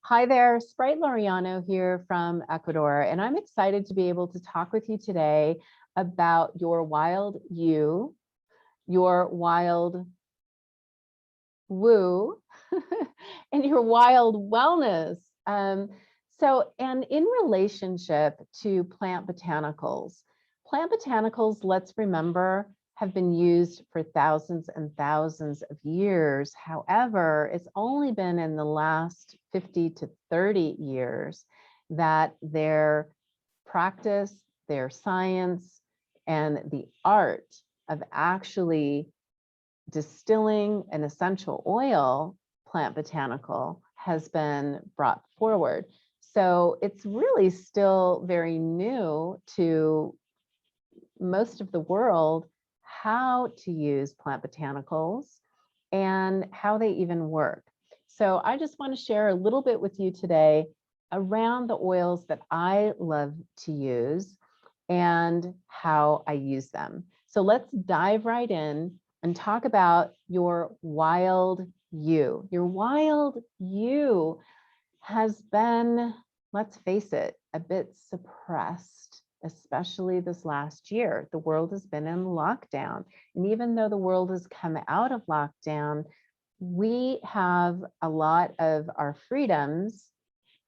Hi there, Spryte Laureano here from Ecuador, and I'm excited to be able to talk with you today about your wild you, your wild woo, and your wild wellness. And in relationship to plant botanicals, let's remember, have been used for thousands and thousands of years. However, it's only been in the last 50 to 30 years that their practice, their science, and the art of actually distilling an essential oil plant botanical has been brought forward. So it's really still very new to most of the world how to use plant botanicals and how they even work. So I just want to share a little bit with you today around the oils that I love to use and how I use them. So let's dive right in and talk about your wild you. Your wild you has been, let's face it, a bit suppressed, especially this last year. The world has been in lockdown. And even though the world has come out of lockdown, we have a lot of our freedoms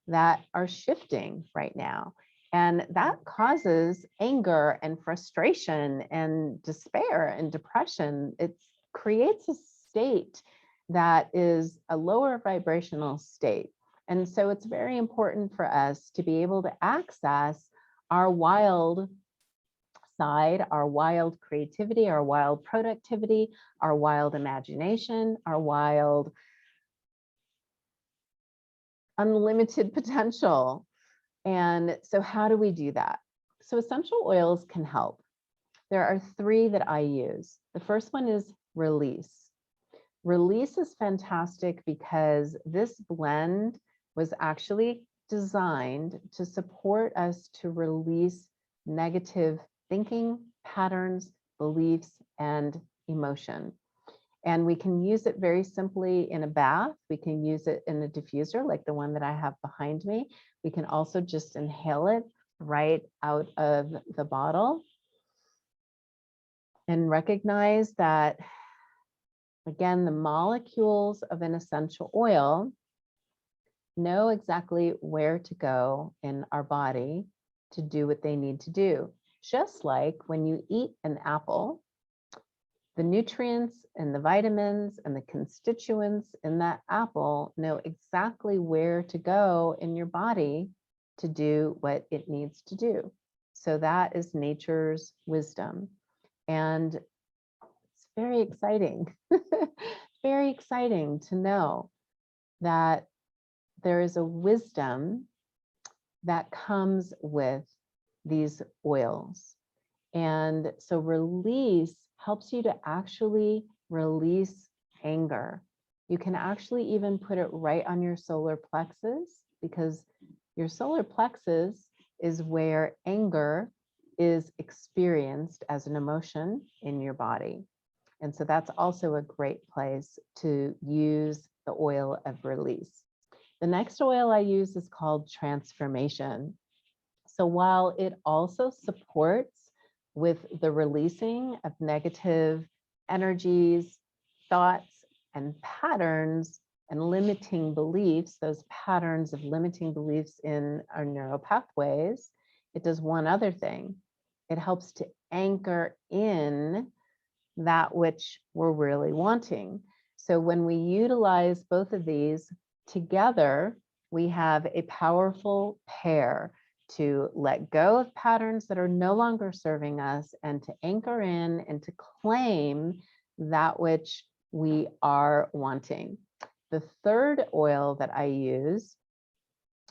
that are shifting right now. And that causes anger and frustration and despair and depression. It creates a state that is a lower vibrational state. And so it's very important for us to be able to access our wild side, our wild creativity, our wild productivity, our wild imagination, our wild unlimited potential. And so how do we do that? So essential oils can help. There are three that I use. The first one is release. Release is fantastic because this blend was actually designed to support us to release negative thinking, patterns, beliefs, and emotion. And we can use it very simply in a bath. We can use it in a diffuser like the one that I have behind me. We can also just inhale it right out of the bottle and recognize that, again, the molecules of an essential oil know exactly where to go in our body to do what they need to do. Just like when you eat an apple, the nutrients and the vitamins and the constituents in that apple know exactly where to go in your body to do what it needs to do. So that is nature's wisdom. And it's very exciting, very exciting to know that there is a wisdom that comes with these oils. And so release helps you to actually release anger. You can actually even put it right on your solar plexus, because your solar plexus is where anger is experienced as an emotion in your body. And so that's also a great place to use the oil of release. The next oil I use is called transformation. So while it also supports with the releasing of negative energies, thoughts, and patterns and limiting beliefs, those patterns of limiting beliefs in our neural pathways, it does one other thing. It helps to anchor in that which we're really wanting. So when we utilize both of these together, we have a powerful pair to let go of patterns that are no longer serving us and to anchor in and to claim that which we are wanting. The third oil that I use,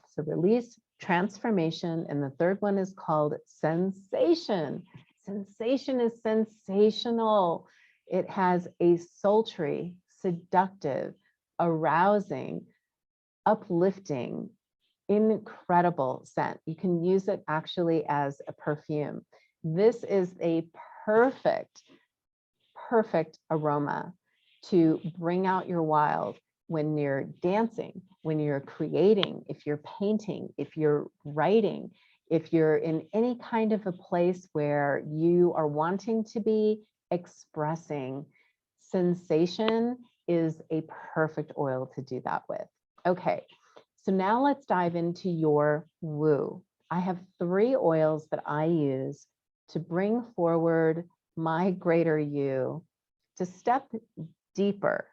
so release, transformation, and the third one is called sensation. Sensation is sensational. It has a sultry, seductive, arousing, uplifting, incredible scent. You can use it actually as a perfume. This is a perfect aroma to bring out your wild. when you're dancing, when you're creating, if you're painting, if you're writing, if you're in any kind of a place where you are wanting to be expressing, sensation is a perfect oil to do that with. Okay, so now let's dive into your woo. I have 3 oils that I use to bring forward my greater you, to step deeper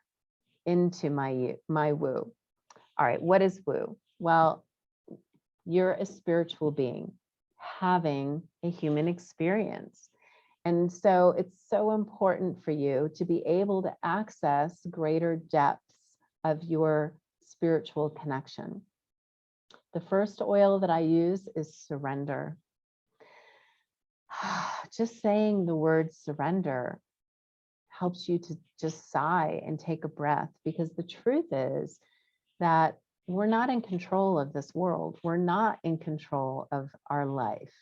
into my woo. All right, what is woo? Well, you're a spiritual being having a human experience. And so it's so important for you to be able to access greater depths of your spiritual connection. The first oil that I use is surrender. Just saying the word surrender helps you to just sigh and take a breath, because the truth is that we're not in control of this world. We're not in control of our life.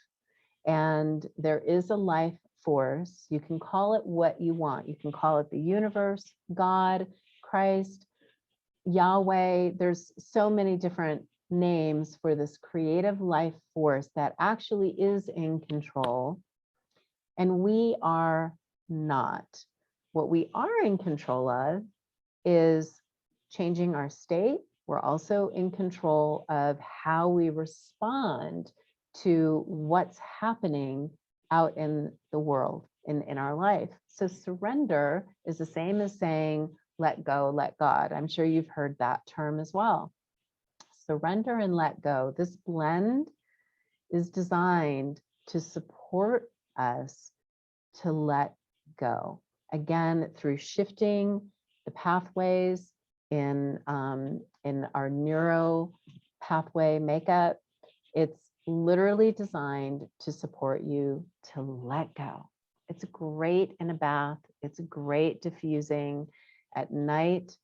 And there is a life force. You can call it what you want. You can call it the universe, God, Christ, Yahweh. There's so many different names for this creative life force that actually is in control. And we are not. What we are in control of is changing our state. We're also in control of how we respond to what's happening out in the world, in our life. So surrender is the same as saying, let go, let God. I'm sure you've heard that term as well. Surrender and let go. This blend is designed to support us to let go. Again, through shifting the pathways in our neuro pathway makeup, it's literally designed to support you to let go. It's great in a bath. It's great diffusing at night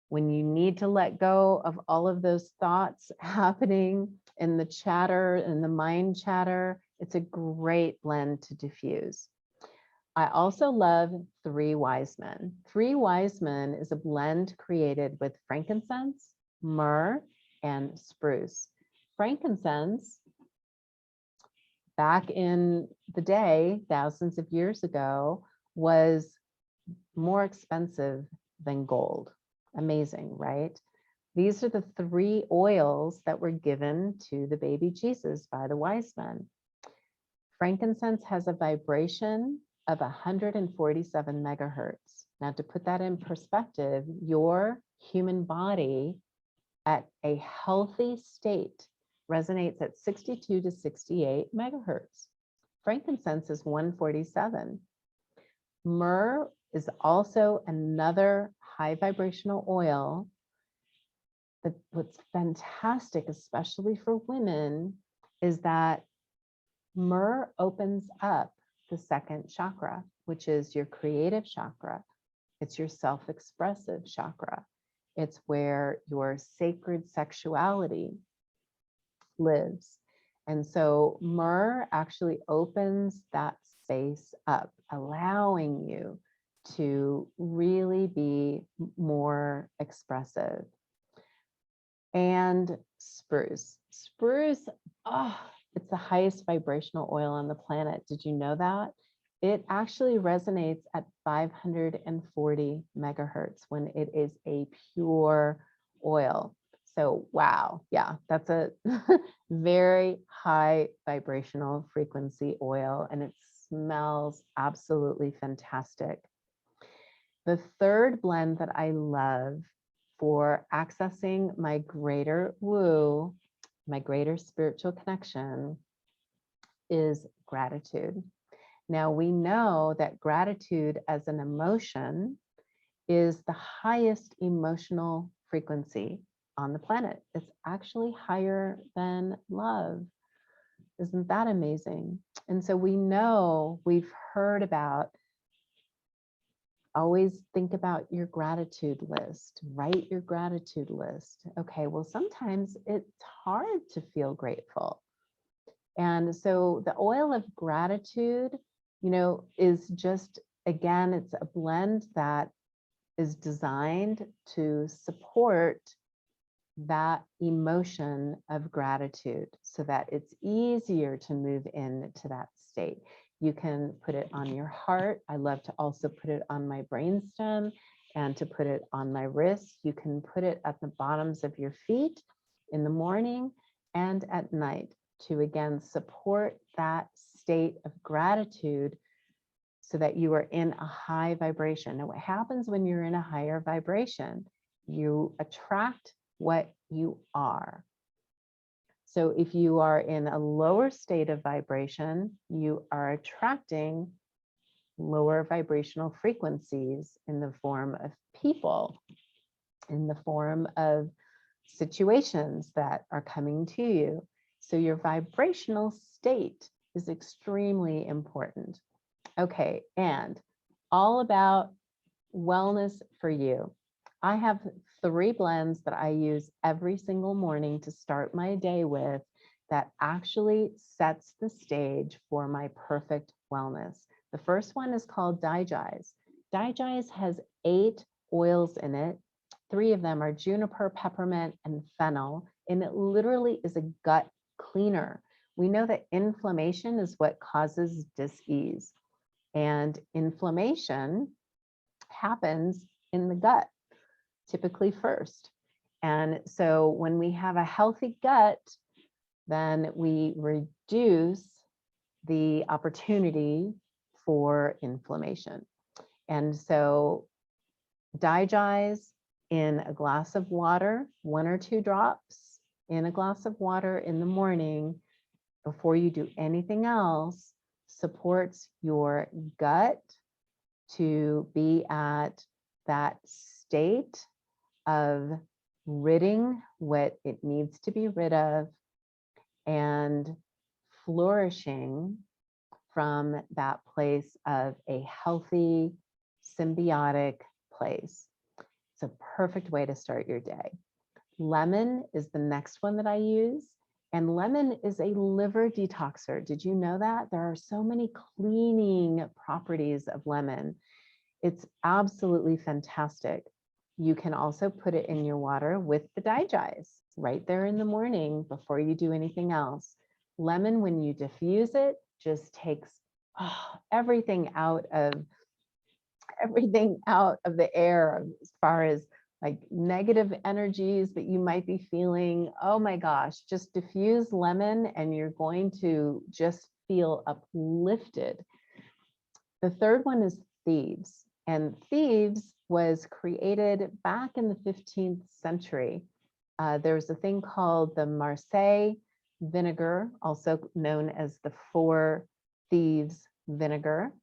when you need to let go of all of those thoughts happening in the chatter and the mind chatter. It's a great blend to diffuse. I also love 3 Wise Men. 3 Wise Men is a blend created with frankincense, myrrh, and spruce. Frankincense, back in the day, thousands of years ago, was more expensive than gold. Amazing, right? These are the 3 oils that were given to the baby Jesus by the wise men. Frankincense has a vibration of 147 megahertz. Now, to put that in perspective, your human body at a healthy state resonates at 62 to 68 megahertz. Frankincense is 147. Myrrh is also another high vibrational oil. But what's fantastic, especially for women, is that myrrh opens up the 2nd chakra, which is your creative chakra. It's your self-expressive chakra. It's where your sacred sexuality lives. And so myrrh actually opens that space up, allowing you to really be more expressive. And spruce. Spruce, it's the highest vibrational oil on the planet. Did you know that? It actually resonates at 540 megahertz when it is a pure oil. So, wow, yeah, that's a very high vibrational frequency oil, and it smells absolutely fantastic. The 3rd blend that I love for accessing my greater woo, my greater spiritual connection, is gratitude. Now, we know that gratitude as an emotion is the highest emotional frequency on the planet. It's actually higher than love. Isn't that amazing? And so we know, we've heard about, always think about your gratitude list, write your gratitude list. Okay, well, sometimes it's hard to feel grateful. And so the oil of gratitude, is just, again, it's a blend that is designed to support that emotion of gratitude so that it's easier to move into that state. You can put it on your heart. I love to also put it on my brainstem and to put it on my wrist. You can put it at the bottoms of your feet in the morning and at night to again support that state of gratitude so that you are in a high vibration. Now, what happens when you're in a higher vibration? You attract what you are. So if you are in a lower state of vibration, you are attracting lower vibrational frequencies in the form of people, in the form of situations that are coming to you. So your vibrational state is extremely important. Okay, and all about wellness for you. I have 3 blends that I use every single morning to start my day with that actually sets the stage for my perfect wellness. The first one is called Digest. Digest has 8 oils in it. 3 of them are juniper, peppermint, and fennel, and it literally is a gut cleaner. We know that inflammation is what causes dis-ease, and inflammation happens in the gut, typically first. And so when we have a healthy gut, then we reduce the opportunity for inflammation. And so Digest in a glass of water, 1 or 2 drops in a glass of water in the morning before you do anything else, supports your gut to be at that state of ridding what it needs to be rid of and flourishing from that place of a healthy, symbiotic place. It's a perfect way to start your day. Lemon is the next one that I use. And lemon is a liver detoxer. Did you know that? There are so many cleaning properties of lemon. It's absolutely fantastic. You can also put it in your water with the Digest right there in the morning before you do anything else. Lemon, when you diffuse it, just takes everything out of the air as far as like negative energies that you might be feeling. Oh my gosh, just diffuse lemon and you're going to just feel uplifted. The third one is Thieves. And Thieves was created back in the 15th century. There's a thing called the Marseille vinegar, also known as the 4 Thieves vinegar,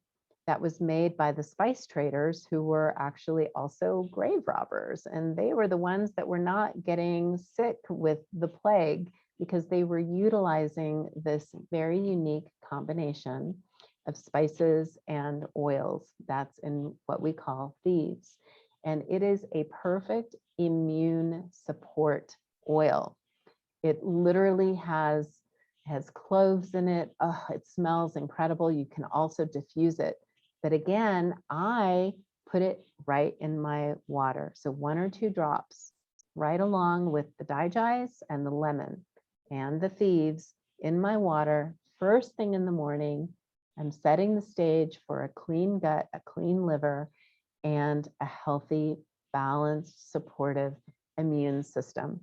that was made by the spice traders who were actually also grave robbers. And they were the ones that were not getting sick with the plague because they were utilizing this very unique combination of spices and oils that's in what we call Thieves. And it is a perfect immune support oil. It literally has cloves in it. Oh, it smells incredible. You can also diffuse it. But again, I put it right in my water. So 1 or 2 drops right along with the Digest and the lemon and the Thieves in my water first thing in the morning. I'm setting the stage for a clean gut, a clean liver, and a healthy, balanced, supportive immune system.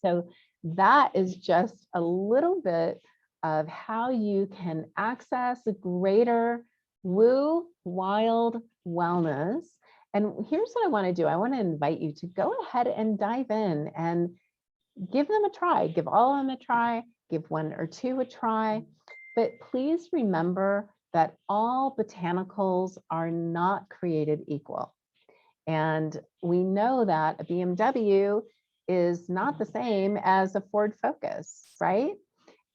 So that is just a little bit of how you can access a greater woo wild wellness. And here's what I want to do. I want to invite you to go ahead and dive in and give them a try. Give all of them a try. Give 1 or 2 a try. But please remember that all botanicals are not created equal. And we know that a BMW is not the same as a Ford Focus, right?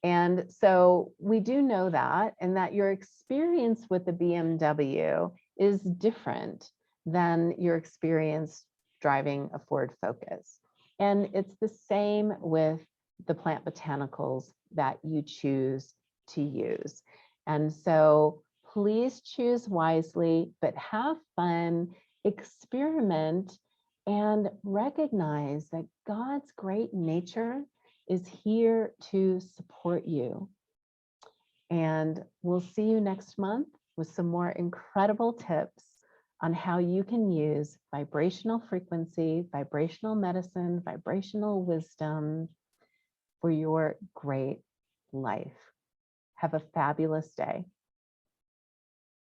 And so we do know that, and that your experience with the BMW is different than your experience driving a Ford Focus. And it's the same with the plant botanicals that you choose to use. And so please choose wisely, but have fun. experiment and recognize that God's great nature is here to support you. And we'll see you next month with some more incredible tips on how you can use vibrational frequency, vibrational medicine, vibrational wisdom for your great life. Have a fabulous day.